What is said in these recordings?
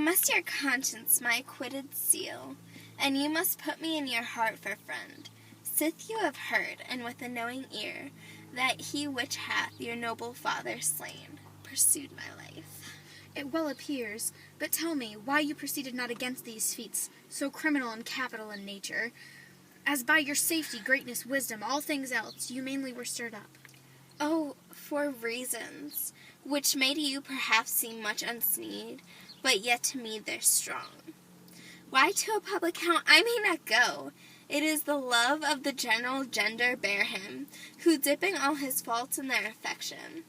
must your conscience my acquitted seal, and you must put me in your heart for friend, sith you have heard, and with a knowing ear, that he which hath your noble father slain pursued my life. It well appears, but tell me why you proceeded not against these feats, so criminal and capital in nature, as by your safety, greatness, wisdom, all things else, you mainly were stirred up. Oh, for reasons, which may to you perhaps seem much unsneed, but yet to me they're strong. Why to a public count I may not go. It is the love of the general gender bear him, who dipping all his faults in their affection,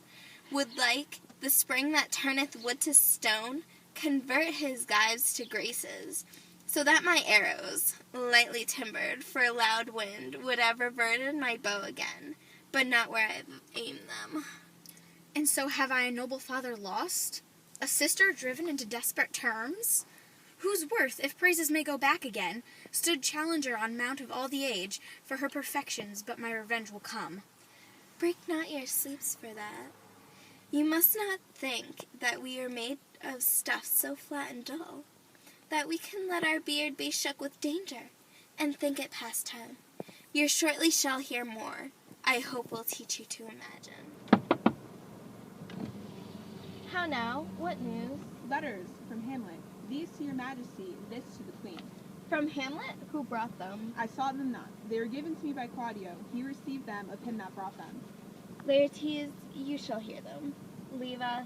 would like the spring that turneth wood to stone, convert his gyves to graces, so that my arrows, lightly timbered for a loud wind, would have reverted my bow again, but not where I've aimed them. And so have I a noble father lost? A sister driven into desperate terms? Whose worth, if praises may go back again, stood challenger on mount of all the age, for her perfections, but my revenge will come. Break not your sleeps for that. You must not think that we are made of stuff so flat and dull, that we can let our beard be shook with danger, and think it past time. You shortly shall hear more. I hope will teach you to imagine. How now? What news? Letters from Hamlet. These to your majesty, this to the queen. From Hamlet? Who brought them? I saw them not. They were given to me by Claudio. He received them of him that brought them. Laertes, you shall hear them. Leave us.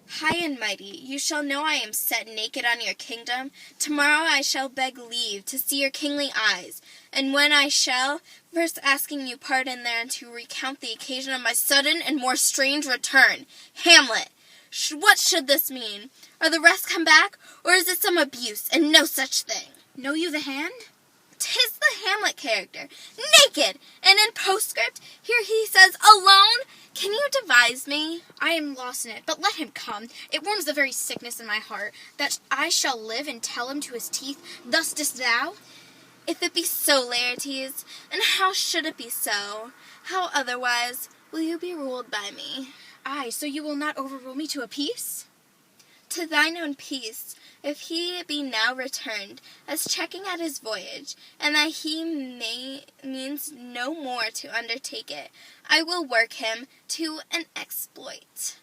High and mighty, you shall know I am set naked on your kingdom. Tomorrow I shall beg leave to see your kingly eyes, and when I shall, first asking you pardon therein to recount the occasion of my sudden and more strange return. Hamlet, what should this mean? Are the rest come back, or is it some abuse, and no such thing? Know you the hand? 'Tis the Hamlet character, naked, and in postscript, here he says, alone. Can you devise me? I am lost in it, but let him come. It warms the very sickness in my heart, that I shall live and tell him to his teeth, thus didst thou? If it be so, Laertes, and how should it be so? How otherwise will you be ruled by me? Aye, so you will not overrule me to a peace? To thine own peace, if he be now returned, as checking at his voyage, and that he means no more to undertake it, I will work him to an exploit.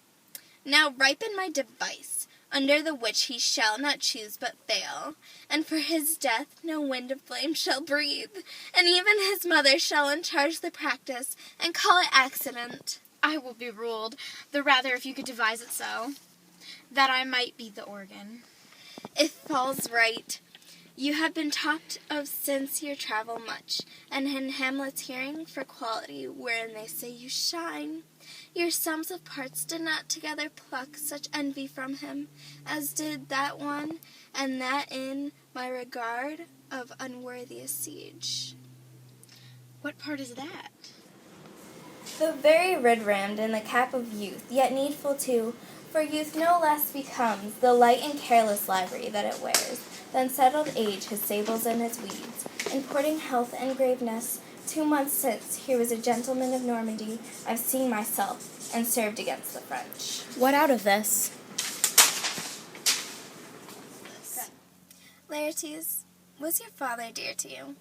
Now ripen my device, under the which he shall not choose but fail, and for his death no wind of blame shall breathe, and even his mother shall uncharge the practice, and call it accident. I will be ruled, the rather if you could devise it so, that I might be the organ. It falls right. You have been talked of since your travel much, and in Hamlet's hearing for quality, wherein they say you shine. Your sums of parts did not together pluck such envy from him, as did that one, and that in my regard of unworthiest siege. What part is that? The very rid-rammed in the cap of youth, yet needful too, for youth no less becomes the light and careless livery that it wears, than settled age his sables and his weeds. Importing health and graveness, 2 months since, here was a gentleman of Normandy, I've seen myself, and served against the French. What out of this? Laertes, was your father dear to you?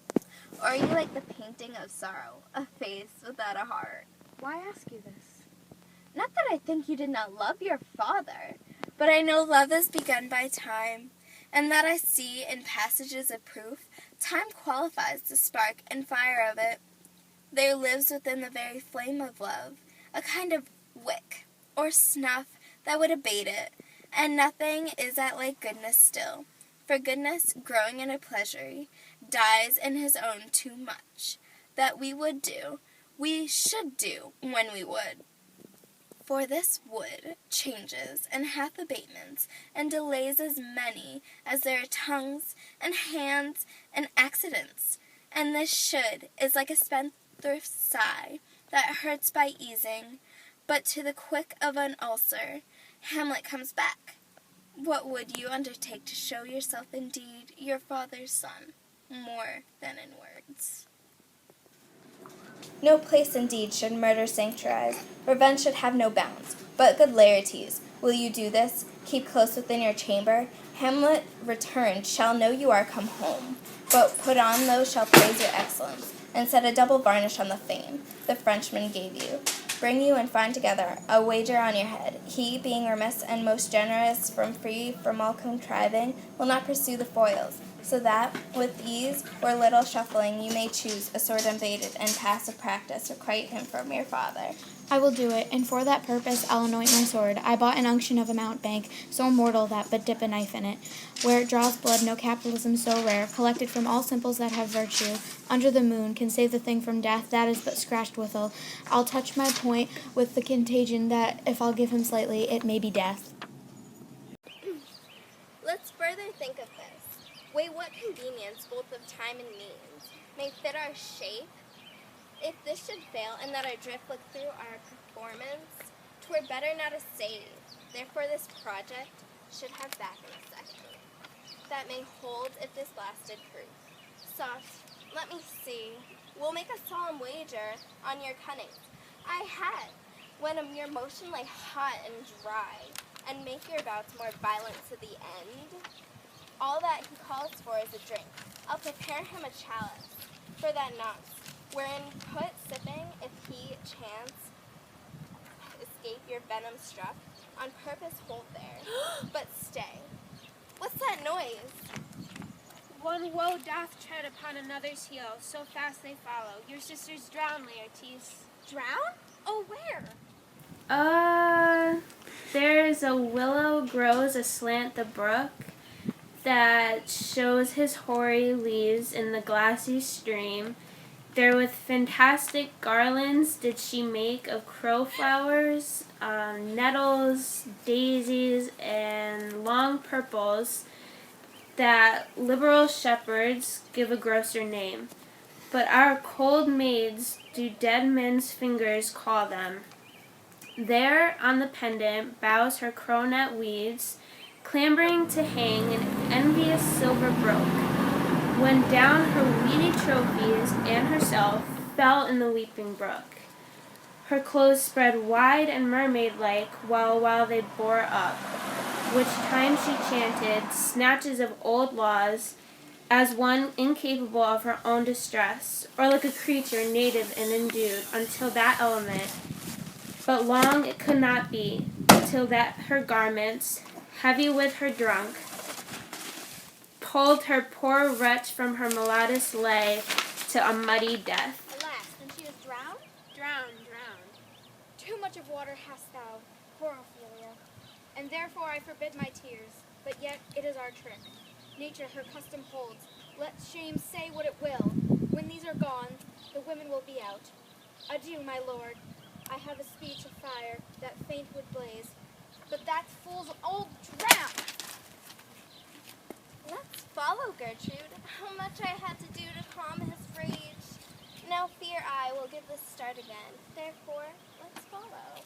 Or are you like the painting of sorrow, a face without a heart? Why ask you this? Not that I think you did not love your father, but I know love is begun by time, and that I see in passages of proof, time qualifies the spark and fire of it. There lives within the very flame of love a kind of wick, or snuff, that would abate it, and nothing is at like goodness still, for goodness, growing in a pleasure, dies in his own too much, that we would do, we should do, when we would. For this would changes, and hath abatements, and delays as many as there are tongues, and hands, and accidents. And this should is like a spendthrift's sigh, that hurts by easing, but to the quick of an ulcer, Hamlet comes back. What would you undertake to show yourself indeed your father's son, more than in words? No place indeed should murder sanctuarize, revenge should have no bounds, but good Laertes, Will you do this? Keep close within your chamber. Hamlet returned shall know you are come home. But put on those shall praise your excellence, and set a double varnish on the fame the Frenchman gave you. Bring you and find together a wager on your head. He, being remiss and most generous, free from all contriving, will not pursue the foils, so that, with ease or little shuffling, you may choose a sword unbaited and pass of practice, requite him from your father. I will do it, and for that purpose I'll anoint my sword. I bought an unction of a mountebank, so immortal that but dip a knife in it. Where it draws blood, no capitalism so rare, collected from all simples that have virtue, under the moon, can save the thing from death, that is but scratched withal. I'll touch my point with the contagion that, if I'll give him slightly, it may be death. Let's further think of this. Weigh what convenience, both of time and means, may fit our shape. If this should fail, and that our drift look through our performance, 'twere better now to save. Therefore this project should have back in a second, that may hold if this lasted proof. Soft, let me see. We'll make a solemn wager on your cunning. I had, when your motion lay hot and dry, and make your bouts more violent to the end. All that he calls for is a drink. I'll prepare him a chalice for that nonce, wherein put sipping, if he chance escape your venom struck, on purpose hold there. But stay. What's that noise? One woe doth tread upon another's heel, so fast they follow. Your sister's drowned, Laertes. Drown? Oh, where? There's a willow grows aslant the brook that shows his hoary leaves in the glassy stream. There with fantastic garlands did she make of crowflowers, nettles, daisies, and long purples that liberal shepherds give a grosser name. But our cold maids do dead men's fingers call them. There on the pendant boughs her coronet weeds, clambering to hang an envious silver broke, when down her weedy trophies and herself fell in the weeping brook. Her clothes spread wide and mermaid-like while they bore up, which time she chanted snatches of old laws, as one incapable of her own distress, or like a creature native and endued until that element. But long it could not be, till that her garments, heavy with her drunk, pulled her poor wretch from her maladies lay to a muddy death. Alas, and she is drowned? Drowned. Too much of water hast thou, poor Ophelia. And therefore I forbid my tears, but yet it is our trick. Nature her custom holds. Let shame say what it will. When these are gone, the women will be out. Adieu, my lord. I have a speech of fire that faint would blaze, but that fool's old drown. Let's follow, Gertrude. How much I had to do to calm his rage. Now fear I will give the start again. Therefore, let's follow.